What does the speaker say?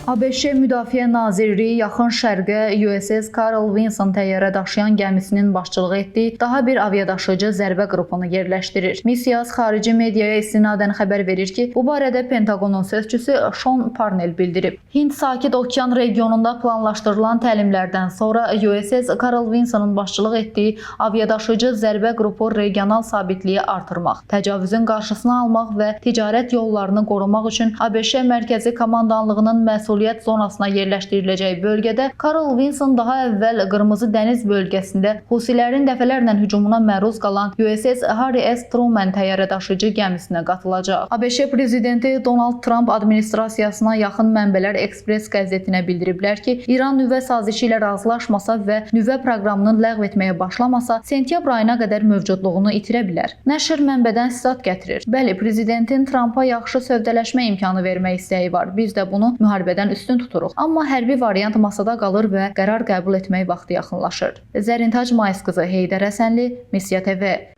ABŞ Müdafiə Nazirliyi Yaxın Şərqə USS Carl Vinson təyyarə daşıyan gəmisinin başçılığı etdiyi daha bir aviadaşıyıcı zərbə qrupunu yerləşdirir. Missiya xarici mediaya istinadən xəbər verir ki, bu barədə Pentaqonun sözçüsü Sean Parnell bildirib. Hind Sakit Okean regionunda planlaşdırılan təlimlərdən sonra USS Carl Vinsonun başçılıq etdiyi aviadaşıyıcı zərbə qrupu regional sabitliyi artırmaq, təcavüzün qarşısını almaq və ticarət yollarını qorumaq üçün ABŞ Mərkəzi Komandanlığının məsuliyyət zonasına yerləşdiriləcək bölgədə Carl Vinson daha əvvəl Qırmızı dəniz bölgəsində Husilərin dəfələrlə hücumuna məruz qalan USS Harry S. Truman təyyarə daşıyıcı gəmisinə qatılacaq. ABŞ prezidenti Donald Trump administrasiyasına yaxın mənbələr Express qəzetinə bildiriblər ki, İran nüvə sazişi ilə razılaşmasa və nüvə proqramını ləğv etməyə başlamasa, sentyabr ayına qədər mövcudluğunu itirə bilər. Nəşr mənbədən sitat gətirir. Bəli, prezidentin Trumpa yaxşı sövdələşmə imkanı vermək istəyi var. Biz də bunu müharibədən üstün tuturuq. Amma hərbi variant masada qalır və qərar qəbul etmək vaxtı yaxınlaşır. Zərintac Mayız qızı, Heydər Həsənli, Missiya TV.